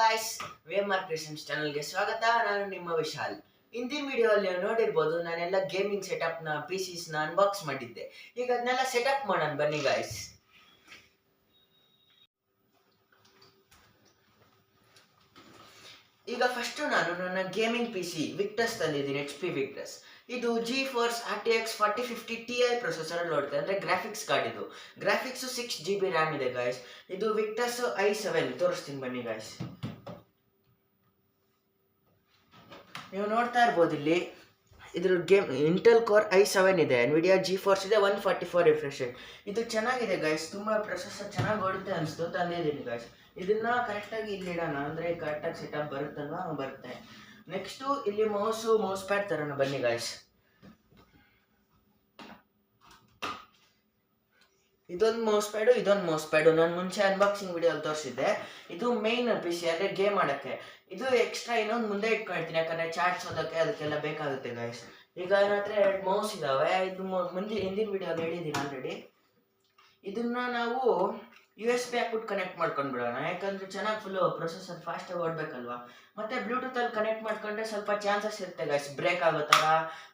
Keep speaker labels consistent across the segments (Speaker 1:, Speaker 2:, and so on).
Speaker 1: Guys, ವೇಮಾರ್ creations ಚಾನಲ್ಗೆ ಸ್ವಾಗತ. ನಾನು ನಿಮ್ಮ ವಿಶಾಲ್. ಹಿಂದಿನ ವಿಡಿಯೋಲ್ಲಿ ನೀವು ನೋಡಿರ್ಬೋದು, ನಾನೆಲ್ಲ ಗೇಮಿಂಗ್ ಸೆಟಪ್ನ PCsನ ಅನ್ಬಾಕ್ಸ್ ಮಾಡಿದ್ದೆ. ಈಗ ಅದನ್ನೆಲ್ಲ ಸೆಟಪ್ ಮಾಡೋಣ ಬನ್ನಿ ಗಾಯ್ಸ್. ಈಗ ಫಸ್ಟ್ ನಾನು ನನ್ನ ಗೇಮಿಂಗ್ PC ವಿಕ್ಟಸ್ ತಂದಿದ್ದೀನಿ, HP ವಿಕ್ಟಸ್. ಇದು GeForce RTX 4050 Ti ಪ್ರೊಸೆಸರ್ ಓಡುತ್ತೆ, ಅಂದರೆ ಗ್ರಾಫಿಕ್ಸ್ ಕಾರ್ಡ್. ಇದು ಗ್ರಾಫಿಕ್ಸು 6GB RAM ಇದೆ ಗಾಯ್ಸ್. ಇದು ವಿಕ್ಟಸ್ i7 ತೋರಿಸ್ತೀನಿ ಬನ್ನಿ ಗಾಯ್ಸ್. ನೀವು ನೋಡ್ತಾ ಇರ್ಬೋದು ಇಲ್ಲಿ ಇದ್ರ ಗೇಮ್ ಇಂಟೆಲ್ ಕೋರ್ i7 ಇದೆ, NVIDIA GeForce ಇದೆ, 144 ರಿಫ್ರೆಶ್ ರೇಟ್. ಇದು ಚೆನ್ನಾಗಿದೆ ಗಾಯ್ಸ್, ತುಂಬ ಪ್ರೊಸೆಸರ್ ಚೆನ್ನಾಗಿ ಓಡುತ್ತೆ ಅನಿಸ್ತು, ತಂದಿದ್ದೀನಿ ಗಾಯ್ಸ್. ಇದನ್ನ ಕರೆಕ್ಟಾಗಿ ಇಲ್ಲಿ ಇಡೋಣ, ಅಂದರೆ ಕರೆಕ್ಟಾಗಿ ಸೆಟಪ್ ಬರುತ್ತಲ್ವಾ, ಬರುತ್ತೆ. ನೆಕ್ಸ್ಟು ಇಲ್ಲಿ ಮೌಸ್ ಪ್ಯಾಡ್ ತರೋಣ ಬನ್ನಿ ಗಾಯ್ಸ್. ಇದೊಂದು ಮೌಸ್ ಪ್ಯಾಡು ನಾನು ಮುಂಚೆ ಅನ್ಬಾಕ್ಸಿಂಗ್ ವಿಡಿಯೋಲ್ಲಿ ತೋರಿಸಿದ್ದೆ. ಇದು ಮೇನ್ PC, ಅಂದರೆ ಗೇಮ್ ಆಡೋಕ್ಕೆ. ಇದು ಎಕ್ಸ್ಟ್ರಾ ಇನ್ನೊಂದು ಮುಂದೆ ಇಟ್ಕೊಳ್ತೀನಿ, ಯಾಕಂದರೆ ಚಾರ್ಟ್ಸ್ ಓದೋಕ್ಕೆ ಅದಕ್ಕೆಲ್ಲ ಬೇಕಾಗುತ್ತೆ ಗಾಯ್ಸ್. ಈಗ ನನ್ನ ಹತ್ರ 2 ಮೌಸ್ ಇದ್ದಾವೆ. ಇದು ಹಿಂದಿನ ವಿಡಿಯೋಲ್ಲಿ ಹೇಳಿದ್ದೀನಿ ಆಲ್ರೆಡಿ. ಇದನ್ನ ನಾವು USB ಹಾಕ್ಬಿಟ್ಟು ಕನೆಕ್ಟ್ ಮಾಡ್ಕೊಂಡ್ಬಿಡೋಣ, ಯಾಕಂದರೆ ಚೆನ್ನಾಗಿ ಫುಲ್ಲು ಪ್ರೊಸೆಸರ್ ಫಾಸ್ಟಾಗಿ ಓಡಬೇಕಲ್ವಾ. ಮತ್ತು ಬ್ಲೂಟೂತಲ್ಲಿ ಕನೆಕ್ಟ್ ಮಾಡ್ಕೊಂಡ್ರೆ ಸ್ವಲ್ಪ ಚಾನ್ಸಸ್ ಇರುತ್ತೆ ಗಾಯ್ಸ್, ಬ್ರೇಕ್ ಆಗೋ ಥರ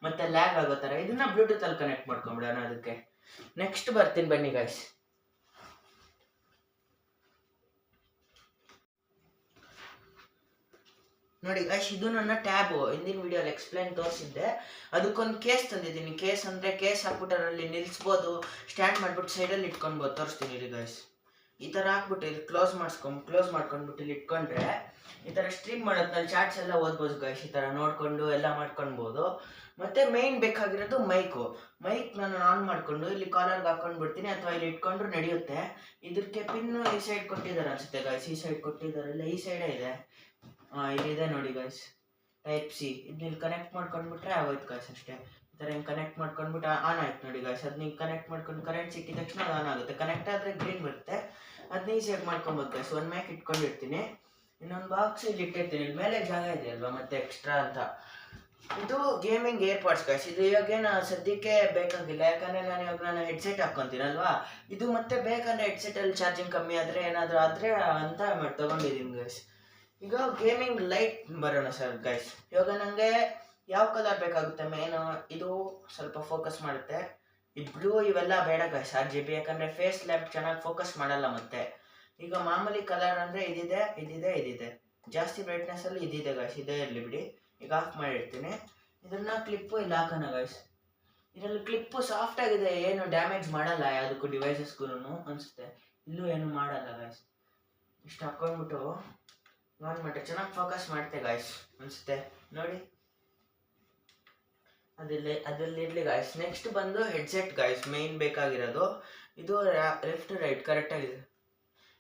Speaker 1: ಮತ್ತು ಲ್ಯಾಗ್ ಆಗೋ ಥರ. ಇದನ್ನ ಬ್ಲೂಟೂತಲ್ಲಿ ಕನೆಕ್ಟ್ ಮಾಡ್ಕೊಂಡ್ಬಿಡೋಣ ಅದಕ್ಕೆ. ನೆಕ್ಸ್ಟ್ ಬರ್ತೀನಿ ಬನ್ನಿ ಗಾಯ್ಸ್. ನೋಡಿ ಗಾಯ್ಸ್, ಇದು ನನ್ನ ಟ್ಯಾಬು. ಹಿಂದಿನ ವಿಡಿಯೋಲಿ ಎಕ್ಸ್ಪ್ಲೈನ್ ತೋರಿಸಿದ್ದೆ. ಅದಕ್ಕೊಂದು ಕೇಸ್ ತಂದಿದ್ದೀನಿ. ಕೇಸ್ ಅಂದರೆ ಕೇಸ್ ಹಾಕ್ಬಿಟ್ಟು ಅದರಲ್ಲಿ ನಿಲ್ಲಿಸ್ಬೋದು, ಸ್ಟ್ಯಾಂಡ್ ಮಾಡಿಬಿಟ್ಟು ಸೈಡಲ್ಲಿ ಇಟ್ಕೊಳ್ಬೋದು. ತೋರಿಸ್ತೀನಿ ಇಲ್ಲಿ ಗಾಯ್ಸ್. ಈ ಥರ ಹಾಕ್ಬಿಟ್ಟು ಇಲ್ಲಿ ಕ್ಲೋಸ್ ಮಾಡ್ಕೊಂಡ್ಬಿಟ್ಟು ಇಲ್ಲಿ ಇಟ್ಕೊಂಡ್ರೆ ಈ ಥರ ಸ್ಟ್ರೀಮ್ ಮಾಡೋದ್ರಲ್ಲಿ ಚಾರ್ಟ್ಸ್ ಎಲ್ಲ ಓದ್ಬೋದು ಗಾಯ್ಸ್. ಈ ಥರ ನೋಡಿಕೊಂಡು ಎಲ್ಲ ಮಾಡ್ಕೊಳ್ಬೋದು. ಮತ್ತು ಮೇಯ್ನ್ ಬೇಕಾಗಿರೋದು ಮೈಕ್ ನಾನು ಆನ್ ಮಾಡಿಕೊಂಡು ಇಲ್ಲಿ ಕಾಲರ್ಗೆ ಹಾಕೊಂಡು ಬಿಡ್ತೀನಿ, ಅಥವಾ ಇಲ್ಲಿ ಇಟ್ಕೊಂಡ್ರು ನಡೆಯುತ್ತೆ. ಇದಕ್ಕೆ ಪಿನ್ನು ಈ ಸೈಡ್ ಕೊಟ್ಟಿದ್ದಾರೆ ಅನಿಸುತ್ತೆ ಗಾಯ್ಸ್. ಈ ಸೈಡ್ ಕೊಟ್ಟಿದ್ದಾರಲ್ಲ, ಈ ಸೈಡೇ ಇದೆ. ಇಲ್ಲಿದೆ ನೋಡಿ ಗಾಯ್ಸ್, ಟೈಪ್ C. ಇದನ್ನ ಇಲ್ಲಿ ಕನೆಕ್ಟ್ ಮಾಡ್ಕೊಂಡ್ಬಿಟ್ರೆ ಆಗೋಯ್ತು ಗಾಯ್ಸ್, ಅಷ್ಟೇ. ಈ ಥರ ಹಿಂಗೆ ಕನೆಕ್ಟ್ ಮಾಡ್ಕೊಂಡ್ಬಿಟ್ಟು ಆನ್ ಆಯ್ತು ನೋಡಿ ಗಾಯ್ಸ್. ಅದನ್ನ ಹಿಂಗೆ ಕನೆಕ್ಟ್ ಮಾಡ್ಕೊಂಡು ಕರೆಂಟ್ ಸಿಕ್ಕಿದ ತಕ್ಷಣ ಅದು ಆನ್ ಆಗುತ್ತೆ. ಕನೆಕ್ಟ್ ಆದರೆ ಗ್ರೀನ್ ಬರುತ್ತೆ. ಅದನ್ನ ಈಸಿಯಾಗಿ ಮಾಡ್ಕೊಬೋದು ಗಾಯ್ಸ್. ಒಂದು ಮ್ಯಾಕ್ ಇಟ್ಕೊಂಡಿರ್ತೀನಿ, ಇನ್ನೊಂದು ಬಾಕ್ಸ್ ಇಲ್ಲಿ ಇಟ್ಟಿರ್ತೀನಿ. ಇಲ್ಲಿ ಮೇಲೆ ಜಾಗ ಇದೆ ಅಲ್ವಾ, ಮತ್ತೆ ಎಕ್ಸ್ಟ್ರಾ ಅಂತ. ಇದು ಗೇಮಿಂಗ್ ಏರ್ಪಾಡ್ಸ್ ಗಾಯ್ಸ್. ಇದು ಇವಾಗೇನು ಸದ್ಯಕ್ಕೆ ಬೇಕಾಗಿಲ್ಲ, ಯಾಕಂದರೆ ನಾನು ಹೆಡ್ಸೆಟ್ ಹಾಕ್ಕೊತೀನಲ್ವಾ. ಇದು ಮತ್ತೆ ಬೇಕಂದರೆ ಹೆಡ್ಸೆಟಲ್ಲಿ ಚಾರ್ಜಿಂಗ್ ಕಮ್ಮಿ ಆದರೆ ಏನಾದರೂ ಆದರೆ ಅಂತ ತೊಗೊಂಡಿದ್ದೀನಿ ಗಾಯ್ಸ್. ಈಗ ಗೇಮಿಂಗ್ ಲೈಟ್ ಬರೋಣ ಸರ್ ಗಾಯ್ಸ್. ಇವಾಗ ನನಗೆ ಯಾವ ಕಲರ್ ಬೇಕಾಗುತ್ತೆ ಮೇನು, ಇದು ಸ್ವಲ್ಪ ಫೋಕಸ್ ಮಾಡುತ್ತೆ. ಈ ಬ್ಲೂ ಇವೆಲ್ಲ ಬೇಡ ಗಾಯ್ಸ್, RGB, ಯಾಕಂದರೆ ಫೇಸ್ ಲ್ಯಾಂಪ್ ಚೆನ್ನಾಗಿ ಫೋಕಸ್ ಮಾಡಲ್ಲ. ಮತ್ತೆ ಈಗ ಮಾಮೂಲಿ ಕಲರ್ ಅಂದರೆ ಇದಿದೆ. ಜಾಸ್ತಿ ಬ್ರೈಟ್ನೆಸ್ಸಲ್ಲಿ ಇದಿದೆ ಗಾಯ್ಸ್, ಇದೇ ಇರಲಿ ಬಿಡಿ. ಈಗ ಆಫ್ ಮಾಡಿರ್ತೀನಿ. ಇದನ್ನು ಕ್ಲಿಪ್ಪು ಇಲ್ಲಿ ಹಾಕೋಣ ಗಾಯ್ಸ್. ಇದರಲ್ಲಿ ಕ್ಲಿಪ್ಪು ಸಾಫ್ಟ್ ಆಗಿದೆ, ಏನು ಡ್ಯಾಮೇಜ್ ಮಾಡಲ್ಲ ಯಾವುದಕ್ಕೂ ಡಿವೈಸಸ್ಗೂ ಅನಿಸುತ್ತೆ. ಇಲ್ಲೂ ಏನು ಮಾಡಲ್ಲ ಗಾಯ್ಸ್. ಇಷ್ಟು ಹಾಕ್ಕೊಂಡ್ಬಿಟ್ಟು ಆನ್ ಮಾಡಿ ಚೆನ್ನಾಗಿ ಫೋಕಸ್ ಮಾಡುತ್ತೆ ಗಾಯ್ಸ್ ಅನಿಸುತ್ತೆ ನೋಡಿ. ಅದಲ್ಲಿ ಇರಲಿ ಗಾಯ್ಸ್. ನೆಕ್ಸ್ಟ್ ಬಂದು ಹೆಡ್ಸೆಟ್ ಗಾಯ್ಸ್, ಮೇಯ್ನ್ ಬೇಕಾಗಿರೋದು. ಇದು ಲೆಫ್ಟ್ ರೈಟ್ ಕರೆಕ್ಟಾಗಿದೆ.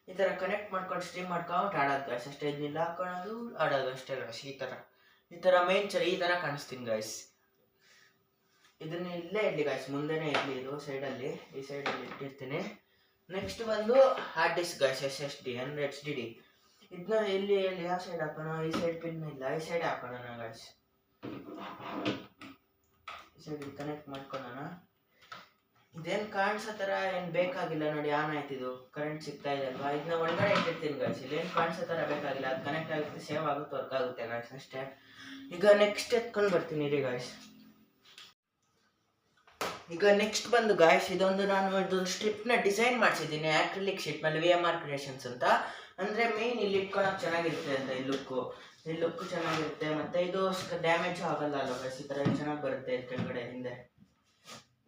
Speaker 1: ಈ ಥರ ಕನೆಕ್ಟ್ ಮಾಡ್ಕೊಂಡು ಸ್ಟ್ರೀಮ್ ಮಾಡ್ಕೊಂಡು ಆಡೋದು ಗಾಯ್ಸ್, ಅಷ್ಟೇ. ಇದನ್ನೆಲ್ಲ ಹಾಕೊಳ್ಳೋದು ಆಡೋದು ಅಷ್ಟೇ ಗಾಯ್ಸ್. ಈ ಥರ ಮೇನ್ ಈ ಥರ ಕಾಣಿಸ್ತೀನಿ ಗಾಯ್ಸ್. ಇದನ್ನ ಇಲ್ಲೇ ಇರಲಿ ಗಾಯ್ಸ್, ಮುಂದೆನೇ ಇರಲಿ. ಇದು ಸೈಡಲ್ಲಿ, ಈ ಸೈಡಲ್ಲಿ ಇಟ್ಟಿರ್ತೀನಿ. ನೆಕ್ಸ್ಟ್ ಬಂದು ಹಾರ್ಡ್ ಡಿಸ್ಕ್ ಗಾಯ್ಸ್, SSD ಅಂದರೆ HDD. ಇದನ್ನ ಎಲ್ಲಿ ಯಾವ ಸೈಡ್ ಹಾಕೋಣ? ಈ ಸೈಡ್ ಪಿನ್ ಇಲ್ಲ, ಈ ಸೈಡ್ ಹಾಕೋಣ ಗಾಯ್ಸ್. ಈ ಸೈಡ್ ಕನೆಕ್ಟ್ ಮಾಡ್ಕೊಳ್ಳೋಣ. ಇದೇನು ಕಾಣಿಸೋ ಥರ ಏನು ಬೇಕಾಗಿಲ್ಲ ನೋಡಿ, ಆನ್ ಆಯ್ತು. ಇದು ಕರೆಂಟ್ ಸಿಗ್ತಾ ಇದೆ ಅಲ್ವಾ, ಇದನ್ನ ಒಳಗಡೆ ಇಟ್ಟಿರ್ತೀನಿ ಗಾಯ್ಸ್. ಇಲ್ಲೇನು ಕಾಣಿಸೋ ಥರ ಬೇಕಾಗಿಲ್ಲ, ಅದು ಕನೆಕ್ಟ್ ಆಗುತ್ತೆ, ಸೇವ್ ಆಗುತ್ತೆ, ವರ್ಕ್ ಆಗುತ್ತೆ ಗಾಯ್ಸ್, ಅಷ್ಟೇ. ಈಗ ನೆಕ್ಸ್ಟ್ ಎತ್ಕೊಂಡು ಬರ್ತೀನಿ ರೀ ಗಾಯ್ಸ್. ಈಗ ನೆಕ್ಸ್ಟ್ ಬಂದು ಗಾಯ್ಸ್, ಇದೊಂದು ಸ್ಟ್ರಿಪ್ನ ಡಿಸೈನ್ ಮಾಡಿಸಿದ್ದೀನಿ ಆಕ್ರಿಲಿಕ್ ಶೀಟ್ ಮೇಲೆ, VMR ಕ್ರಿಯೇಷನ್ಸ್ ಅಂತ. ಅಂದರೆ ಮೇಯ್ನ್ ಇಲ್ಲಿ ಇಟ್ಕೊಳಕ್ಕೆ ಚೆನ್ನಾಗಿರುತ್ತೆ ಅಂತ. ಈ ಲುಕ್ಕು ಚೆನ್ನಾಗಿರುತ್ತೆ, ಮತ್ತು ಇದು ಡ್ಯಾಮೇಜು ಆಗಲ್ಲ ಅಲ್ವ ಗಾಯ್ಸ್. ಈ ಥರ ಚೆನ್ನಾಗಿ ಬರುತ್ತೆ. ಕೆಳಗಡೆ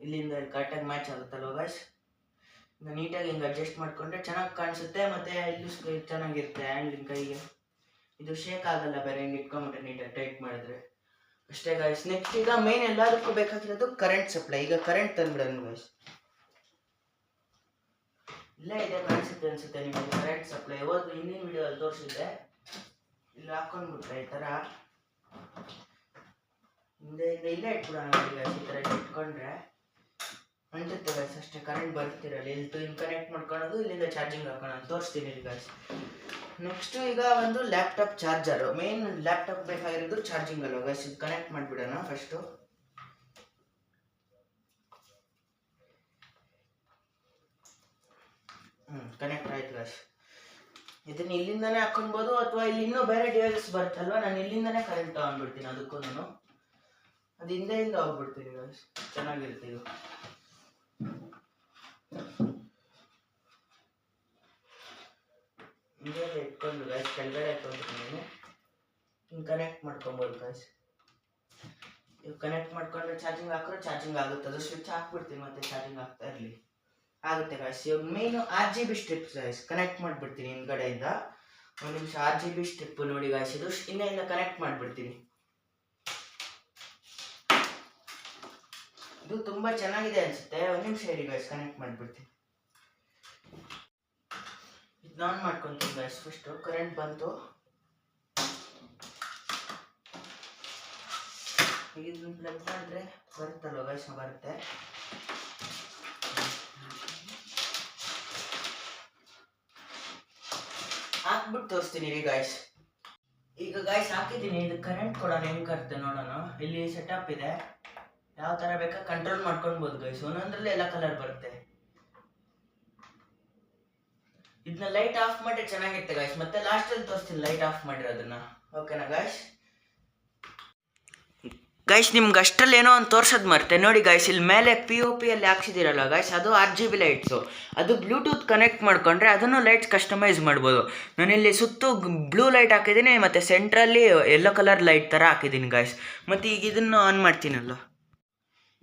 Speaker 1: ಇಲ್ಲಿಂದ ಕರೆಕ್ಟಾಗಿ ಮ್ಯಾಚ್ ಆಗುತ್ತಲ್ವ ಗಾಯ್ಸ್. ಈಗ ನೀಟಾಗಿ ಹಿಂಗೆ ಅಡ್ಜಸ್ಟ್ ಮಾಡಿಕೊಂಡ್ರೆ ಚೆನ್ನಾಗಿ ಕಾಣಿಸುತ್ತೆ, ಮತ್ತು ಇಲ್ಲೂ ಚೆನ್ನಾಗಿರುತ್ತೆ. ಹ್ಯಾಂಡ್ ಕೈಗೆ ಇದು ಶೇಕ್ ಆಗಲ್ಲ, ಬೇರೆ ಹಿಂಗೆ ಇಟ್ಕೊಂಬಿಟ್ರೆ ನೀಟಾಗಿ ಟೈಟ್ ಮಾಡಿದ್ರೆ ಅಷ್ಟೇ ಗಾಯ್ಸ್. ನೆಕ್ಸ್ಟ್ ಈಗ ಮೇನ್ ಎಲ್ಲದಕ್ಕೂ ಬೇಕಾಗಿರೋದು ಕರೆಂಟ್ ಸಪ್ಲೈ. ಈಗ ಕರೆಂಟ್ ತಂದ್ಬಿಡೋಣ ಗಾಯ್ಸ್. ಇಲ್ಲೇ ಇದೆ ಕಾಣಿಸುತ್ತೆ ಅನಿಸುತ್ತೆ ನಿಮಗೆ ಕರೆಂಟ್ ಸಪ್ಲೈ. ಹಿಂದಿನ ವಿಡಿಯೋಲ್ಲಿ ತೋರಿಸಿದ್ದೆ. ಇಲ್ಲಿ ಹಾಕ್ಕೊಂಡ್ಬಿಟ್ರೆ ಈ ಥರ ಇಲ್ಲೇ ಇಟ್ಬಿಡೋಣ ಗಾಯ್ಸ್. ಈ ಥರ ಇಟ್ಕೊಂಡ್ರೆ ಅಂಟುತ್ತೆ ಗಾಯ್ಸ್, ಅಷ್ಟೇ. ಕರೆಂಟ್ ಬರ್ತಿರಲ್ಲ. ಇಲ್ಲಿ ಕನೆಕ್ಟ್ ಮಾಡ್ಕೊಳ್ಳೋದು, ಇಲ್ಲಿಂದ ಚಾರ್ಜಿಂಗ್ ಹಾಕೋಣ ತೋರಿಸ್ತೀನಿ ಇಲ್ಲಿ ಗಾಯ್ಸ್. ನೆಕ್ಸ್ಟ್ ಈಗ ಒಂದು ಲ್ಯಾಪ್ಟಾಪ್ ಚಾರ್ಜರು. ಮೇನ್ ಲ್ಯಾಪ್ಟಾಪ್ ಬೇಕಾಗಿರೋದು ಚಾರ್ಜಿಂಗ್ ಅಲ್ವ ಗಾಯ್ಸ್. ಇದು ಕನೆಕ್ಟ್ ಮಾಡಿಬಿಡೋಣ ಫಸ್ಟು. ಕನೆಕ್ಟ್ ಆಯ್ತು ಗಾಯ್ಸ್. ಇದನ್ನ ಇಲ್ಲಿಂದಾನೇ ಹಾಕೊಳ್ಬೋದು, ಅಥವಾ ಇಲ್ಲಿ ಇನ್ನೂ ಬೇರೆ ಡಿವೈಸಸ್ ಬರುತ್ತಲ್ವ, ನಾನು ಇಲ್ಲಿಂದಾನೇ ಕರೆಂಟ್ ತಗೊಂಡ್ಬಿಡ್ತೀನಿ. ಅದಕ್ಕೂ ನಾನು ಅದು ಹಿಂದೆಯಿಂದ ಹೋಗ್ಬಿಡ್ತೀನಿ ಗೈಸ್. ಚೆನ್ನಾಗಿರುತ್ತೆ ಇದು. ಹಿಂದೆ ಇಟ್ಕೊಂಡು ಗೈಸ್ ಕೆಳಗಡೆ ಇಟ್ಕೊಂಡಿದ್ದೀನಿ. ಹಿಂಗೆ ಕನೆಕ್ಟ್ ಮಾಡ್ಕೊಬೋದು ಗೈಸ್. ಇವು ಕನೆಕ್ಟ್ ಮಾಡ್ಕೊಂಡ್ರೆ ಚಾರ್ಜಿಂಗ್ ಹಾಕಿದ್ರೆ ಚಾರ್ಜಿಂಗ್ ಆಗುತ್ತೆ. ಅದು ಸ್ವಿಚ್ ಹಾಕ್ಬಿಡ್ತೀನಿ ಮತ್ತೆ ಚಾರ್ಜಿಂಗ್ ಆಗ್ತಾ ಇರಲಿ ಆಗುತ್ತೆ ಗೈಸ್. ಇವಾಗ main RGB strips guys connect ಮಾಡಿಬಿಡ್ತೀನಿ ಹಿಂದ್ಗಡೆಯಿಂದ. ಒಂದು ನಿಮಿಷ. RGB ಸ್ಟ್ರಿಪ್ ನೋಡಿ ಗೈಸ್, ಇದು ಹಿಂದೆಯಿಂದ ಕನೆಕ್ಟ್ ಮಾಡಿಬಿಡ್ತೀನಿ. ಇದು ತುಂಬ ಚೆನ್ನಾಗಿದೆ ಅನಿಸುತ್ತೆ. ಒಂದು ನಿಮಿಷ ಹೇಳಿ ಗೈಸ್, ಕನೆಕ್ಟ್ ಮಾಡಿಬಿಡ್ತೀನಿ. ಇದು ಆನ್ ಮಾಡ್ಕೊತೀನಿ ಗೈಸ್. ಫಸ್ಟು ಕರೆಂಟ್ ಬಂತು. ಇದನ್ನ ಪ್ಲಗ್ ಮಾಡಿದ್ರೆ ಬರುತ್ತಲ್ವ ಗೈಸ್, ಬರುತ್ತೆ. ಹಾಕ್ಬಿಟ್ಟು ತೋರಿಸ್ತೀನಿ ಈಗ ಗೈಸ್. ಈಗ ಗೈಸ್ ಹಾಕಿದ್ದೀನಿ. ಇದು ಕರೆಂಟ್ ಕೊಡೋಣ ಹೆಂಗೆ ಕರುತ್ತೆ ನೋಡೋಣ. ಇಲ್ಲಿ ಸೆಟಪ್ ಇದೆ, ಯಾವ ಥರ ಬೇಕಾ ಕಂಟ್ರೋಲ್ ಮಾಡ್ಕೊಳ್ಬೋದು ಗೈಸ್. ಒಂದೊಂದ್ರಲ್ಲಿ ಎಲ್ಲ ಕಲರ್ ಬರುತ್ತೆ. ಇದನ್ನ ಲೈಟ್ ಆಫ್ ಮಾಡಿದ್ರೆ ಚೆನ್ನಾಗಿರುತ್ತೆ ಗೈಸ್. ಮತ್ತೆ ಲಾಸ್ಟಲ್ಲಿ ತೋರಿಸ್ತೀನಿ ಲೈಟ್ ಆಫ್ ಮಾಡಿರೋದನ್ನ. ಓಕೆನಾ ಗೈಸ್? ಗೈಸ್ ನಿಮ್ಗೆ ಅಷ್ಟರಲ್ಲಿ ಏನೋ ಒಂದು ತೋರ್ಸೋದು ಮರ್ತೆ ನೋಡಿ ಗೈಸ್. ಇಲ್ಲಿ ಮೇಲೆ POP ಅಲ್ಲಿ ಹಾಕ್ಸಿದಿರಲ್ಲ ಗೈಸ್, ಅದು RGB ಲೈಟ್ಸು. ಅದು ಬ್ಲೂಟೂತ್ ಕನೆಕ್ಟ್ ಮಾಡ್ಕೊಂಡ್ರೆ ಅದನ್ನು ಲೈಟ್ಸ್ ಕಸ್ಟಮೈಸ್ ಮಾಡ್ಬೋದು. ನಾನಿಲ್ಲಿ ಸುತ್ತು ಬ್ಲೂ ಲೈಟ್ ಹಾಕಿದ್ದೀನಿ, ಮತ್ತು ಸೆಂಟ್ರಲ್ಲಿ ಯೆಲ್ಲೋ ಕಲರ್ ಲೈಟ್ ಥರ ಹಾಕಿದ್ದೀನಿ ಗೈಸ್. ಮತ್ತು ಈಗ ಇದನ್ನು ಆನ್ ಮಾಡ್ತೀನಲ್ಲ.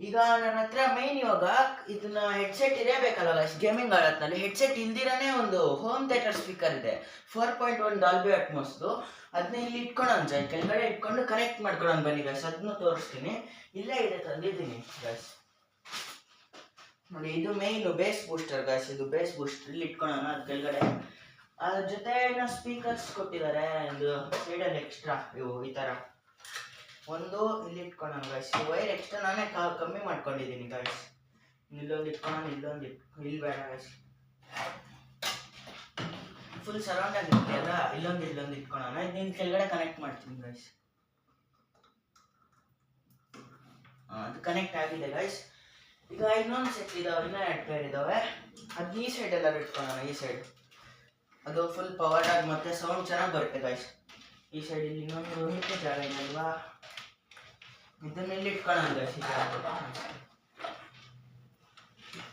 Speaker 1: ಈಗ ನನ್ನ ಹತ್ರ ಮೇನ್ ಇವಾಗ ಇದನ್ನ ಹೆಡ್ಸೆಟ್ ಇರಬೇಕಲ್ಲ ಗೈಸ್. ಗೇಮಿಂಗ್ ಆಡತ್ನಲ್ಲಿ ಹೆಡ್ಸೆಟ್ ಇಲ್ದಿರಾನೇ ಒಂದು ಹೋಮ್ ಥಿಯೇಟರ್ ಸ್ಪೀಕರ್ ಇದೆ, 4.1 ಡಾಲ್ಬಿ ಅಟ್ಮಾಸ್ದು. ಅದನ್ನ ಇಲ್ಲಿ ಇಟ್ಕೊಳ್ಳೋಣ ಗೈಸ್, ಕೆಳಗಡೆ ಇಟ್ಕೊಂಡು ಕನೆಕ್ಟ್ ಮಾಡ್ಕೊಳ್ಳೋಣ ಬನ್ನಿ ಗೈಸ್. ಅದನ್ನು ತೋರಿಸ್ತೀನಿ. ಇಲ್ಲೇ ಇದೆ, ತಂದಿದ್ದೀನಿ ಗೈಸ್ ನೋಡಿ. ಇದು ಮೇಯ್ನು ಬೇಸ್ ಬೂಸ್ಟರ್ ಗೈಸ್. ಇದು ಬೇಸ್ ಬೂಸ್ಟರ್ ಇಲ್ಲಿ ಇಟ್ಕೊಳ್ಳೋಣ ಅದು ಕೆಳಗಡೆ. ಅದ್ರ ಜೊತೆ ಏನೋ ಸ್ಪೀಕರ್ಸ್ ಕೊಟ್ಟಿದ್ದಾರೆ, ಒಂದು ಸೈಡಲ್ಲಿ ಎಕ್ಸ್ಟ್ರಾ ಇವು ಈ ಥರ ಒಂದು ಇಲ್ಲಿ ಇಟ್ಕೊಳ್ಳೋಣ ಗೈಸ್. ಈ ವೈರ್ ಎಕ್ಸ್ಟ್ರಾ ನಾನೇ ಕಮ್ಮಿ ಮಾಡ್ಕೊಂಡಿದ್ದೀನಿ ಗೈಸ್. ಇಲ್ಲೊಂದು ಇಟ್ಕೊಳ್ಳೋಣ, ಇಲ್ಲಿ ಬೇಡ ಗೈಸ್. ಫುಲ್ ಸರೌಂಡ್ ಆಗಿರುತ್ತೆ ಅಲ್ಲ, ಇಲ್ಲೊಂದು ಇಟ್ಕೊಳ್ಳೋಣ. ಇದನ್ನ ಕೆಳಗಡೆ ಕನೆಕ್ಟ್ ಮಾಡ್ತೀನಿ ಗೈಸ್. ಅದು ಕನೆಕ್ಟ್ ಆಗಿದೆ ಗೈಸ್. ಈಗ ಇನ್ನೊಂದು ಸೆಟ್ ಇದಾವೆ, ಇನ್ನೂ 2 ಪೇರ್ ಇದಾವೆ. ಅದು ಈ ಸೈಡ್ ಎಲ್ಲರೂ ಇಟ್ಕೊಳ್ಳೋಣ. ಈ ಸೈಡ್ ಅದು ಫುಲ್ ಪವರ್ ಆಗಿ ಮತ್ತೆ ಸೌಂಡ್ ಚೆನ್ನಾಗಿ ಬರುತ್ತೆ ಗೈಸ್. ಈ ಸೈಡ್ ಇಲ್ಲಿ ಇನ್ನೊಂದು ಜಾಗ ಇದೆ ಅಲ್ವಾ, ಇದನ್ನೆಲ್ಲಿ ಇಟ್ಕೊಳ್ಳೋಣ ಗೈಸ್.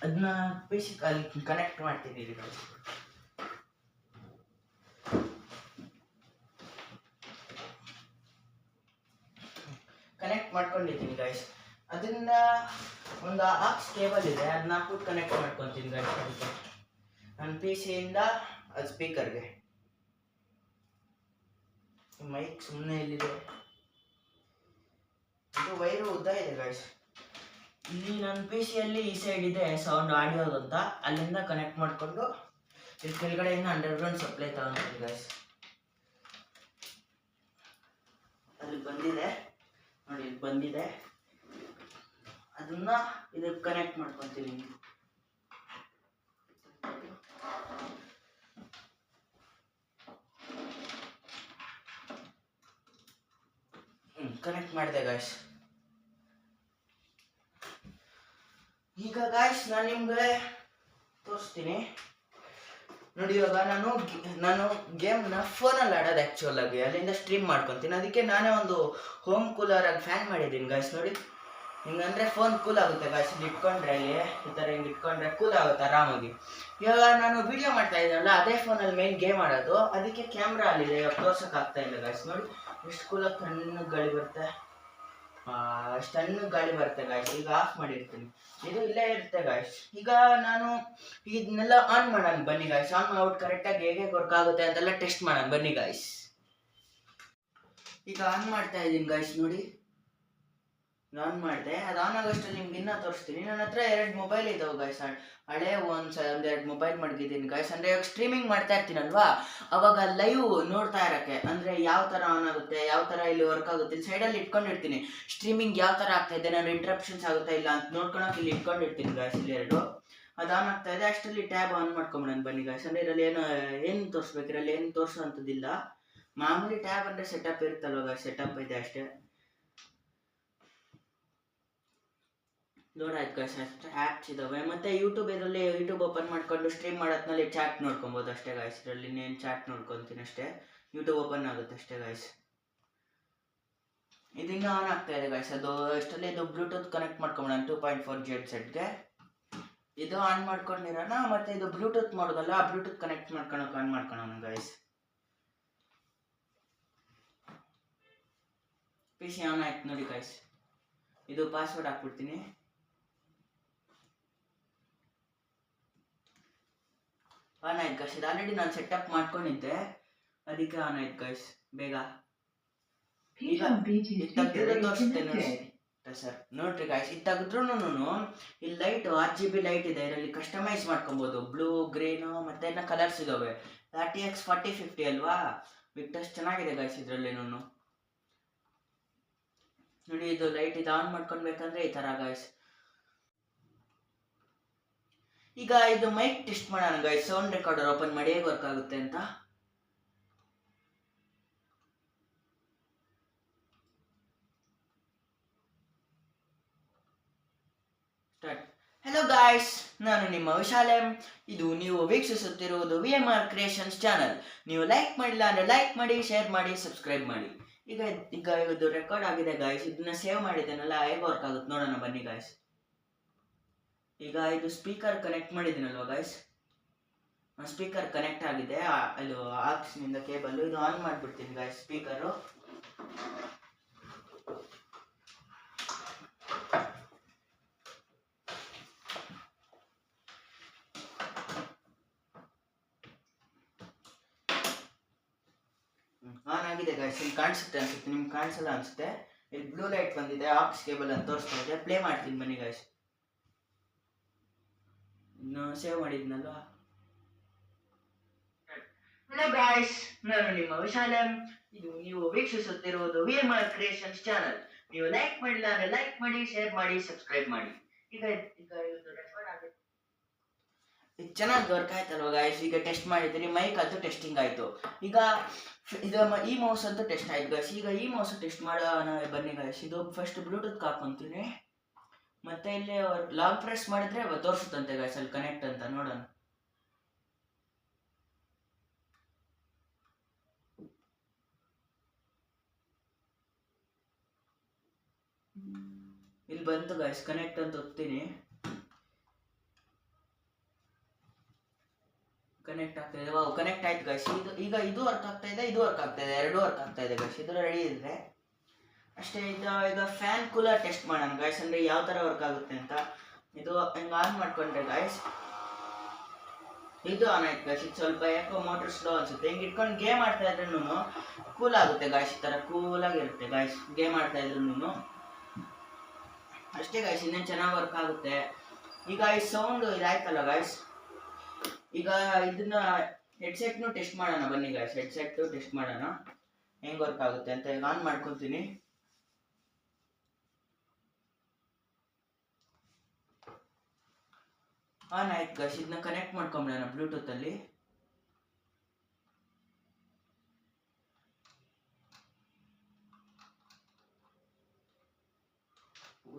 Speaker 1: ಅದನ್ನ PC ಅಲ್ಲಿ ಕನೆಕ್ಟ್ ಮಾಡ್ತಿದ್ದೀವಿ ಗೈಸ್. ಕನೆಕ್ಟ್ ಮಾಡ್ಕೊಂಡಿದ್ದೀನಿ ಗೈಸ್. ಅದರಿಂದ ಒಂದು ಆಕ್ಸ್ ಕೇಬಲ್ ಇದೆ, ಅದನ್ನ ಹಾಕ್ಬಿಟ್ಟು ಕನೆಕ್ಟ್ ಮಾಡ್ಕೊತೀನಿ ಗೈಸ್. ಅದಕ್ಕೆ ನನ್ನ PC-ಯಿಂದ ಅದು ಸ್ಪೀಕರ್ಗೆ. ಮೈಕ್ ಸುಮ್ಮನೆ ಇಲ್ಲಿದೆ, ಇದು ವೈರು ಉದ್ದ ಇದೆ ಗೈಸ್. ಇಲ್ಲಿ ನನ್ನ PC-ಯಲ್ಲಿ ಈ ಸೈಡ್ ಇದೆ ಸೌಂಡ್ ಆಡಿಯೋದು ಅಂತ, ಅಲ್ಲಿಂದ ಕನೆಕ್ಟ್ ಮಾಡಿಕೊಂಡು ಇಲ್ಲಿ ಕೆಳಗಡೆಯಿಂದ ಅಂಡರ್ಗ್ರೌಂಡ್ ಸಪ್ಲೈ ತಗೊಂಡಿದ್ದೀನಿ ಗೈಸ್. ಅಲ್ಲಿ ಬಂದಿದೆ ನೋಡಿ, ಇಲ್ಲಿ ಬಂದಿದೆ. ಅದನ್ನ ಇದಕ್ಕೆ ಕನೆಕ್ಟ್ ಮಾಡ್ಕೊತೀನಿ. ಕನೆಕ್ಟ್ ಮಾಡಿದೆ ಗಾಯ್ಸ್. ಈಗ ಗಾಯ್ಸ್ ನಾನು ನಿಮ್ಗೆ ತೋರಿಸ್ತೀನಿ ನೋಡಿ. ಇವಾಗ ನಾನು ಗೇಮ್ನ ಫೋನಲ್ಲಿ ಆಡೋದು ಆ್ಯಕ್ಚುಲ್ ಆಗಿ, ಅಲ್ಲಿಂದ ಸ್ಟ್ರೀಮ್ ಮಾಡ್ಕೊತೀನಿ. ಅದಕ್ಕೆ ನಾನೇ ಒಂದು ಹೋಮ್ ಕೂಲರ್ ಆಗಿ ಫ್ಯಾನ್ ಮಾಡಿದ್ದೀನಿ ಗಾಯ್ಸ್. ನೋಡಿ ಹಿಂಗಂದ್ರೆ ಫೋನ್ ಕೂಲ್ ಆಗುತ್ತೆ ಗಾಯ್ಸ್. ಇಲ್ಲಿ ಇಟ್ಕೊಂಡ್ರೆ ಇಲ್ಲಿ ಈ ಥರ ಹಿಂಗೆ ಇಟ್ಕೊಂಡ್ರೆ ಕೂಲ್ ಆಗುತ್ತೆ ಆರಾಮಾಗಿ. ಇವಾಗ ನಾನು ವಿಡಿಯೋ ಮಾಡ್ತಾ ಇದ್ದೀನಲ್ಲ, ಅದೇ ಫೋನಲ್ಲಿ ಮೇನ್ ಗೇಮ್ ಆಡೋದು, ಅದಕ್ಕೆ ಕ್ಯಾಮ್ರಾ ಅಲ್ಲಿದೆ. ಇವಾಗ ತೋರ್ಸೋಕ್ಕಾಗ್ತಾ ಇಲ್ಲ ಗಾಯ್ಸ್. ನೋಡಿ ಎಷ್ಟು ಕೂಲಾಗಿ ತಣ್ಣಗೆ ಗಾಳಿ ಬರುತ್ತೆ, ಅಷ್ಟು ತಣ್ಣಗೆ ಗಾಳಿ ಬರುತ್ತೆ ಗಾಯ್ಸ್. ಈಗ ಆಫ್ ಮಾಡಿರ್ತೀನಿ, ಇದು ಇಲ್ಲೇ ಇರುತ್ತೆ ಗಾಯ್ಸ್. ಈಗ ನಾನು ಇದನ್ನೆಲ್ಲ ಆನ್ ಮಾಡೋಣ ಬನ್ನಿ ಗಾಯ್ಸ್. ಆನ್ ಮಾಡ್ಬಿಟ್ಟು ಕರೆಕ್ಟಾಗಿ ಹೇಗೆ ವರ್ಕ್ ಆಗುತ್ತೆ ಅಂತೆಲ್ಲ ಟೆಸ್ಟ್ ಮಾಡೋಣ ಬನ್ನಿ ಗಾಯ್ಸ್. ಈಗ ಆನ್ ಮಾಡ್ತಾ ಇದ್ದೀನಿ ಗಾಯ್ಸ್. ನೋಡಿ ಆನ್ ಮಾಡಿದೆ. ಅದು ಆನ್ ಆಗೋಷ್ಟರಲ್ಲಿ ನಿಮ್ಗೆ ಇನ್ನೂ ತೋರಿಸ್ತೀನಿ. ನನ್ನ ಹತ್ರ 2 ಮೊಬೈಲ್ ಇದಾವೆ ಗಾಯ್ಸ್. ಹಳೆ ಒಂದೆರಡು ಮೊಬೈಲ್ ಮಡಗಿದ್ದೀನಿ ಗಾಯ್ಸ್. ಅಂದರೆ ಇವಾಗ ಸ್ಟ್ರೀಮಿಂಗ್ ಮಾಡ್ತಾ ಇರ್ತೀನಲ್ವಾ, ಅವಾಗ ಲೈವ್ ನೋಡ್ತಾ ಇರೋಕ್ಕೆ, ಅಂದರೆ ಯಾವ ಥರ ಆನ್ ಆಗುತ್ತೆ, ಯಾವ ಥರ ಇಲ್ಲಿ ವರ್ಕ್ ಆಗುತ್ತೆ. ಇಲ್ಲಿ ಸೈಡಲ್ಲಿ ಇಟ್ಕೊಂಡಿರ್ತೀನಿ, ಸ್ಟ್ರೀಮಿಂಗ್ ಯಾವ ಥರ ಆಗ್ತಾ ಇದೆ, ನಾನು ಇಂಟ್ರಪ್ಷನ್ಸ್ ಆಗುತ್ತಾ ಇಲ್ಲ ಅಂತ ನೋಡ್ಕೊಳಕ್ಕೆ ಇಲ್ಲಿ ಇಟ್ಕೊಂಡಿರ್ತೀನಿ ಗಾಯ್ಸ್. ಇಲ್ಲಿ 2 ಅದು ಆನ್ ಆಗ್ತಾ ಇದೆ. ಅಷ್ಟರಲ್ಲಿ ಟ್ಯಾಬ್ ಆನ್ ಮಾಡ್ಕೊಂಬಿಡೋಣ ಬನ್ನಿ ಗಾಯ್ಸ್. ಅಂದರೆ ಇದರಲ್ಲಿ ಏನು ತೋರಿಸ್ಬೇಕು, ಇದರಲ್ಲಿ ಏನು ತೋರಿಸೋ ಅಂಥದ್ದಿಲ್ಲ. ಮಾಮೂಲಿ ಟ್ಯಾಬ್ ಅಂದರೆ ಸೆಟಪ್ ಇರುತ್ತಲ್ವ ಗಾಯ್ಸ್, ಸೆಟಪ್ ಇದೆ ಅಷ್ಟೇ. ಲೋಡ್ ಆಯ್ತು ಗೈಸ್. ಅಷ್ಟೇ ಆ್ಯಪ್ಸ್ ಇದ್ದಾವೆ. ಮತ್ತು ಇದರಲ್ಲಿ ಯೂಟ್ಯೂಬ್ ಓಪನ್ ಮಾಡ್ಕೊಂಡು ಸ್ಟ್ರೀಮ್ ಮಾಡೋದ್ರಲ್ಲಿ ಚಾಟ್ ನೋಡ್ಕೊಬೋದು ಅಷ್ಟೇ ಗಾಯ್ಸ್. ಇದರಲ್ಲಿ ಇನ್ನೇನು ಚಾಟ್ ನೋಡ್ಕೊತೀನಿ ಅಷ್ಟೇ, ಯೂಟ್ಯೂಬ್ ಓಪನ್ ಆಗುತ್ತೆ ಅಷ್ಟೇ ಗಾಯ್ಸ್. ಇದನ್ನು ಆನ್ ಆಗ್ತಾ ಇದೆ ಗಾಯ್ಸ್. ಅದು ಅಷ್ಟರಲ್ಲಿ ಇದು ಬ್ಲೂಟೂತ್ ಕನೆಕ್ಟ್ ಮಾಡ್ಕೊಂಬೋಣ 2.4 GHz ಸೆಟ್ಗೆ. ಇದು ಆನ್ ಮಾಡ್ಕೊಂಡಿರೋಣ. ಮತ್ತು ಇದು ಬ್ಲೂಟೂತ್ ಮಾಡೋದಲ್ಲ, ಬ್ಲೂಟೂತ್ ಕನೆಕ್ಟ್ ಮಾಡ್ಕೊಳಕ್ಕೆ ಆನ್ ಮಾಡ್ಕೊಳ್ಳೋಣ ಗಾಯ್ಸ್. ಪಿ ಸಿ ಆನ್ ಆಯ್ತು ನೋಡಿ ಗಾಯ್ಸ್. ಇದು ಪಾಸ್ವರ್ಡ್ ಹಾಕ್ಬಿಡ್ತೀನಿ. ಆನ್ ಆಯ್ತು ಗಾಯ್ಸ್. ಇದು ಆಲ್ರೆಡಿ ನಾನು ಸೆಟಪ್ ಮಾಡ್ಕೊಂಡಿದ್ದೆ, ಅದಕ್ಕೆ ಆನ್ ಆಯ್ತು ಗಾಯ್ಸ್. ಬೇಗ ಈಗ ತೆಗೆದು ತೋರಿಸ್ತೇನೆ ಸರ್. ನೋಡ್ರಿ ಗಾಯ್ಸ್, ಇದು ತೆಗೆದ್ರೂ ಇಲ್ಲಿ ಲೈಟ್ RGB ಲೈಟ್ ಇದೆ. ಇದರಲ್ಲಿ ಕಸ್ಟಮೈಸ್ ಮಾಡ್ಕೊಬೋದು. ಬ್ಲೂ, ಗ್ರೀನು ಮತ್ತೆ ಏನೋ ಕಲರ್ಸ್ ಇದಾವೆ. RTX 4050 ಅಲ್ವಾ, ಬಿಟ್ಟಷ್ಟು ಚೆನ್ನಾಗಿದೆ ಗಾಯ್ಸ್. ಇದರಲ್ಲಿ ನೋಡಿ, ಇದು ಲೈಟ್ ಇದು ಆನ್ ಮಾಡ್ಕೊಳ್ಬೇಕಂದ್ರೆ ಈ ತರ ಗಾಯ್ಸ್. ಈಗ ಇದು ಮೈಕ್ ಟೆಸ್ಟ್ ಮಾಡೋಣ ಗಾಯ್ಸ್. ಸೌಂಡ್ ರೆಕಾರ್ಡರ್ ಓಪನ್ ಮಾಡಿ ಹೇಗೆ ವರ್ಕ್ ಆಗುತ್ತೆ ಅಂತ. ಹೆಲೋ ಗಾಯ್ಸ್, ನಾನು ನಿಮ್ಮ ವಿಶಾಲ್ ಎಂ. ಇದು ನೀವು ವೀಕ್ಷಿಸುತ್ತಿರುವುದು VMR ಕ್ರಿಯೇಷನ್ಸ್ ಚಾನಲ್. ನೀವು ಲೈಕ್ ಮಾಡಿಲ್ಲ ಅಂದರೆ ಲೈಕ್ ಮಾಡಿ, ಶೇರ್ ಮಾಡಿ, ಸಬ್ಸ್ಕ್ರೈಬ್ ಮಾಡಿ. ಈಗ ಇದು ರೆಕಾರ್ಡ್ ಆಗಿದೆ ಗಾಯ್ಸ್. ಇದನ್ನ ಸೇವ್ ಮಾಡಿದ್ದೇನಲ್ಲ, ಹೇಗೆ ವರ್ಕ್ ಆಗುತ್ತೆ ನೋಡೋಣ ಬನ್ನಿ ಗಾಯ್ಸ್. ಈಗ ಇದು ಸ್ಪೀಕರ್ ಕನೆಕ್ಟ್ ಮಾಡಿದ್ದೀನಲ್ವ ಗಾಯ್ಸ್, ಸ್ಪೀಕರ್ ಕನೆಕ್ಟ್ ಆಗಿದೆ. ಇದು ಆಕ್ಸ್ನಿಂದ ಕೇಬಲ್. ಇದು ಆನ್ ಮಾಡಿಬಿಡ್ತೀನಿ ಗಾಯ್ಸ್ ಸ್ಪೀಕರು. ಆನ್ ಆಗಿದೆ ಗಾಯ್ಸ್. ಇಲ್ಲಿ ಕಾಣಿಸುತ್ತೆ ಅನ್ಸುತ್ತೆ, ನಿಮ್ಗೆ ಕಾಣಿಸಲ್ಲ ಅನ್ಸುತ್ತೆ. ಇಲ್ಲಿ ಬ್ಲೂ ಲೈಟ್ ಬಂದಿದೆ, ಆಕ್ಸ್ ಕೇಬಲ್ ಅಂತ ತೋರಿಸ್ತಾ ಇದೆ. ಪ್ಲೇ ಮಾಡ್ತೀನಿ ಬನ್ನಿ ಗಾಯ್ಸ್. ಇನ್ನು ಸೇವ್ ಮಾಡಿದ್ನಲ್ವಾ. ಹಲೋ ಗಾಯ್ಸ್, ನಾನು ನಿಮ್ಮ ವಿಶಾಲ್ ಎಂ. ಇದು ನೀವು ವೀಕ್ಷಿಸುತ್ತಿರುವುದು VMR ಕ್ರಿಯೇಷನ್ಸ್ ಚಾನಲ್. ನೀವು ಲೈಕ್ ಮಾಡಿಲ್ಲ ಅಂದ್ರೆ ಲೈಕ್ ಮಾಡಿ, ಶೇರ್ ಮಾಡಿ, ಸಬ್ಸ್ಕ್ರೈಬ್ ಮಾಡಿ. ಈಗ ಇದು ರೆಕಾರ್ಡ್ ಆಗುತ್ತೆ. ಇದು ಚೆನ್ನಾಗಿ ವರ್ಕ್ ಆಯ್ತಲ್ವ ಗಾಯ್ಸ್. ಈಗ ಟೆಸ್ಟ್ ಮಾಡಿದ್ದೀನಿ. ಮೈಕ್ ಅಂತೂ ಟೆಸ್ಟಿಂಗ್ ಆಯಿತು. ಈಗ ಇದು ಈ ಮೌಸ್ ಅಂತೂ ಟೆಸ್ಟ್ ಆಯ್ತು ಗಾಯ್ಸ್. ಈಗ ಈ ಮೌಸ್ ಟೆಸ್ಟ್ ಮಾಡೋಣ ಬನ್ನಿ ಗಾಯ್ಸ್. ಇದು ಫಸ್ಟ್ ಬ್ಲೂಟೂತ್ ಹಾಕೊಂತೀನಿ. ಮತ್ತೆ ಇಲ್ಲಿ ಲಾಂಗ್ ಪ್ರೆಸ್ ಮಾಡಿದ್ರೆ ತೋರಿಸುತ್ತಂತೆ ಗಾಯ್ಸ್ ಅಲ್ಲಿ ಕನೆಕ್ಟ್ ಅಂತ. ನೋಡೋಣ. ಇಲ್ಲಿ ಬಂತು ಗಾಯ್ಸ್, ಕನೆಕ್ಟ್ ಅಂತ ಒತ್ತೀನಿ. ಕನೆಕ್ಟ್ ಆಗ್ತಾ ಇದೆ. ವಾವ್, ಕನೆಕ್ಟ್ ಆಯ್ತು ಗಾಯ್ಸ್. ಈಗ ಇದು ವರ್ಕ್ ಆಗ್ತಾ ಇದೆ, ಇದು ವರ್ಕ್ ಆಗ್ತಾ ಇದೆ, ಎರಡು ವರ್ಕ್ ಆಗ್ತಾ ಇದೆ ಗಾಯ್ಸ್. ಇದು ರೆಡಿ ಇದ್ರೆ ಅಷ್ಟೇ. ಈಗ ಫ್ಯಾನ್ ಕೂಲರ್ ಟೆಸ್ಟ್ ಮಾಡೋಣ ಗಾಯ್ಸ್, ಅಂದ್ರೆ ಯಾವ ತರ ವರ್ಕ್ ಆಗುತ್ತೆ ಅಂತ. ಇದು ಹಿಂಗೆ ಆನ್ ಮಾಡ್ಕೊಂಡ್ರೆ ಗಾಯ್ಸ್, ಇದು ಆನ್ ಆಯ್ತು ಗಾಯ್ಸ್. ಇದು ಸ್ವಲ್ಪ ಯಾಕೋ ಮೋಟರ್ ಸ್ಲೋ ಅನ್ಸುತ್ತೆ. ಹಿಂಗೆ ಇಟ್ಕೊಂಡು ಗೇಮ್ ಆಡ್ತಾ ಇದ್ರೂ ಕೂಲ್ ಆಗುತ್ತೆ ಗಾಯ್ಸ್. ಈ ಥರ ಕೂಲಾಗಿರುತ್ತೆ ಗಾಯ್ಸ್ ಗೇಮ್ ಆಡ್ತಾ ಇದ್ರೂ ಅಷ್ಟೇ ಗಾಯ್ಸ್. ಇನ್ನೇನು ಚೆನ್ನಾಗಿ ವರ್ಕ್ ಆಗುತ್ತೆ. ಈಗ ಈ ಸೌಂಡ್ ಇದಾಯ್ತಲ್ಲ ಗಾಯ್ಸ್. ಈಗ ಇದನ್ನ ಹೆಡ್ಸೆಟ್ನು ಟೆಸ್ಟ್ ಮಾಡೋಣ ಬನ್ನಿ ಗಾಯ್ಸ್. ಹೆಡ್ಸೆಟ್ ಟೆಸ್ಟ್ ಮಾಡೋಣ ಹೆಂಗೆ ವರ್ಕ್ ಆಗುತ್ತೆ ಅಂತ. ಈಗ ಆನ್ ಮಾಡ್ಕೊತೀನಿ. ಆನ್ ಆಯ್ತು ಗಾಯ್ಸ್. ಇದನ್ನ ಕನೆಕ್ಟ್ ಮಾಡ್ಕೊಂಬಿಡೋಣ ಬ್ಲೂಟೂತ್ ಅಲ್ಲಿ.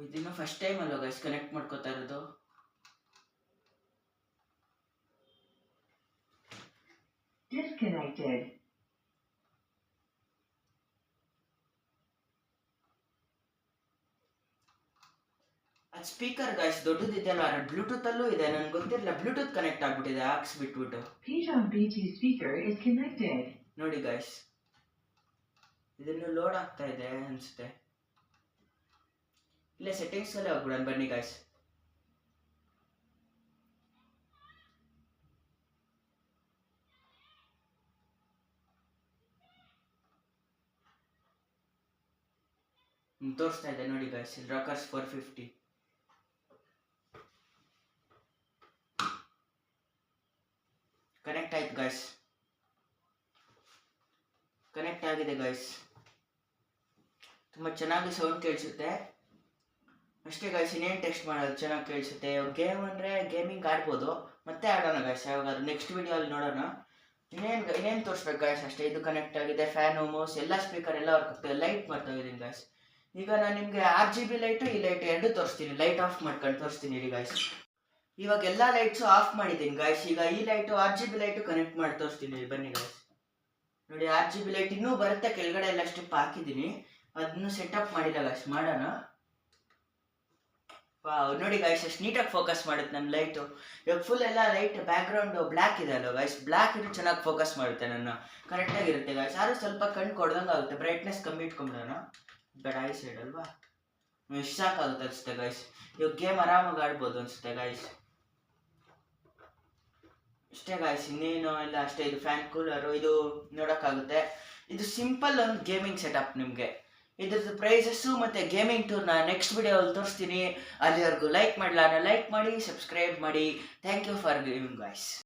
Speaker 1: ಇದನ್ನು ಫಸ್ಟ್ ಟೈಮ್ ಅಲ್ವ ಗಾಯ್ಸ್ ಕನೆಕ್ಟ್ ಮಾಡ್ಕೋತಾ ಇರೋದು.
Speaker 2: Disconnected.
Speaker 1: ಅದು ಸ್ಪೀಕರ್ ಗಾಯ್ಸ್ ದೊಡ್ಡದಿದೆಯಲ್ಲ, ಬ್ಲೂಟೂತ್ ಅಲ್ಲೂ ಇದೆ. ನನಗೆ ಗೊತ್ತಿರಲಿಲ್ಲ, ಬ್ಲೂಟೂತ್ ಕನೆಕ್ಟ್ ಆಗ್ಬಿಟ್ಟಿದೆ ಆಕ್ಸ್ ಬಿಟ್ಬಿಟ್ಟು.
Speaker 2: P2BT speaker is connected.
Speaker 1: ನೋಡಿ ಗಾಯ್ಸ್, ಇದನ್ನು ಲೋಡ್ ಆಗ್ತಾ ಇದೆ ಅನ್ಸುತ್ತೆ. ಇಲ್ಲೇ ಸೆಟ್ಟಿಂಗ್ಸ್ ಅಲ್ಲೇ ಹೋಗ್ಬಿಡೋಣ ಬನ್ನಿ ಗಾಯ್ಸ್. ತೋರಿಸ್ತಾ ಇದೆ ನೋಡಿ ಗಾಯ್ಸ್. ಇಲ್ಲಿ ರಾಕರ್ಸ್ 450 ಕನೆಕ್ಟ್ ಆಯ್ತು ಗಾಯ್ಸ್. ಕನೆಕ್ಟ್ ಆಗಿದೆ ಗಾಯ್ಸ್. ತುಂಬ ಚೆನ್ನಾಗಿ ಸೌಂಡ್ ಕೇಳಿಸುತ್ತೆ ಅಷ್ಟೇ ಗಾಯ್ಸ್. ಇನ್ನೇನು ಟೆಸ್ಟ್ ಮಾಡೋದು, ಚೆನ್ನಾಗಿ ಕೇಳಿಸುತ್ತೆ. ಗೇಮ್ ಅಂದರೆ ಗೇಮಿಂಗ್ ಆಡ್ಬೋದು. ಮತ್ತೆ ಆಡೋಣ ಗಾಯ್ಸ್ ಯಾವಾಗಾದ್ರು ನೆಕ್ಸ್ಟ್ ವಿಡಿಯೋಲ್ಲಿ ನೋಡೋಣ. ಇನ್ನೇನು ತೋರಿಸ್ಬೇಕು ಗಾಯ್ಸ್ ಅಷ್ಟೇ. ಇದು ಕನೆಕ್ಟ್ ಆಗಿದೆ. ಫ್ಯಾನು, ಮೌಸ್ ಎಲ್ಲ ಸ್ಪೀಕರ್ ಎಲ್ಲ ವರ್ಕ್ ಆಗ್ತದೆ. ಲೈಟ್ ಬರ್ತಾ ಇದ್ದೀನಿ ಗಾಯ್ಸ್. ಈಗ ನಾನು ನಿಮಗೆ RGB ಲೈಟು ಈ ಲೈಟ್ ಎರಡು ತೋರಿಸ್ತೀನಿ. ಲೈಟ್ ಆಫ್ ಮಾಡ್ಕೊಂಡು ತೋರಿಸ್ತೀನಿ ರೀ ಗಾಯ್ಸ್. ಇವಾಗ ಎಲ್ಲ ಲೈಟ್ಸು ಆಫ್ ಮಾಡಿದ್ದೀನಿ ಗಾಯ್ಸ್. ಈಗ ಈ ಲೈಟು RGB ಲೈಟು ಕನೆಕ್ಟ್ ಮಾಡಿ ತೋರಿಸ್ತೀನಿ ಬನ್ನಿ ಗಾಯ್ಸ್. ನೋಡಿ RGB ಲೈಟ್ ಇನ್ನೂ ಬರುತ್ತೆ, ಕೆಳಗಡೆ ಎಲ್ಲ ಸ್ಟೆಪ್ ಹಾಕಿದ್ದೀನಿ, ಅದನ್ನು ಸೆಟಪ್ ಮಾಡಿಲ್ಲ ಗಾಯ್ಸ್. ಮಾಡೋಣ. ನೋಡಿ ಗಾಯ್ಸ್ ಎಷ್ಟು ನೀಟಾಗಿ ಫೋಕಸ್ ಮಾಡುತ್ತೆ ನನ್ನ ಲೈಟು. ಇವಾಗ ಫುಲ್ ಎಲ್ಲ ಲೈಟ್ ಬ್ಯಾಕ್ಗ್ರೌಂಡ್ ಬ್ಲ್ಯಾಕ್ ಇದೆ ಅಲ್ವ ಗಾಯ್ಸ್, ಬ್ಲ್ಯಾಕ್ ಇಟ್ಟು ಚೆನ್ನಾಗಿ ಫೋಕಸ್ ಮಾಡುತ್ತೆ ನನ್ನ, ಕರೆಕ್ಟಾಗಿರುತ್ತೆ ಗಾಯ್ಸ್. ಆದ್ರೂ ಸ್ವಲ್ಪ ಕಣ್ಣು ಕೊಡ್ದಂಗೆ ಆಗುತ್ತೆ. ಬ್ರೈಟ್ನೆಸ್ ಕಮ್ಮಿ ಇಟ್ಕೊಂಬಿಡೋಣ, ಬೇಡ ಐ ಸೈಡ್ ಅಲ್ವಾ, ಎಷ್ಟು ಸಾಕಾಗುತ್ತೆ ಅನಿಸುತ್ತೆ ಗಾಯ್ಸ್. ಇವಾಗ ಗೇಮ್ ಆರಾಮಾಗಿ ಆಡ್ಬೋದು ಅನಿಸುತ್ತೆ ಗಾಯ್ಸ್. ಅಷ್ಟೇ ಗಾಯ್ಸ್, ಇನ್ನೇನು ಇಲ್ಲ ಅಷ್ಟೇ. ಇದು ಫ್ಯಾನ್ ಕೂಲರು ಇದು ನೋಡೋಕ್ಕಾಗುತ್ತೆ. ಇದು ಸಿಂಪಲ್ ಒಂದು ಗೇಮಿಂಗ್ ಸೆಟಪ್. ನಿಮಗೆ ಇದ್ರದ್ದು ಪ್ರೈಸಸ್ಸು ಮತ್ತು ಗೇಮಿಂಗ್ ಟೂರ್ನ ನೆಕ್ಸ್ಟ್ ವಿಡಿಯೋಲ್ಲಿ ತೋರಿಸ್ತೀನಿ. ಅಲ್ಲಿವರೆಗೂ ಲೈಕ್ ಮಾಡಿ, ಸಬ್ಸ್ಕ್ರೈಬ್ ಮಾಡಿ. Thank you for giving guys.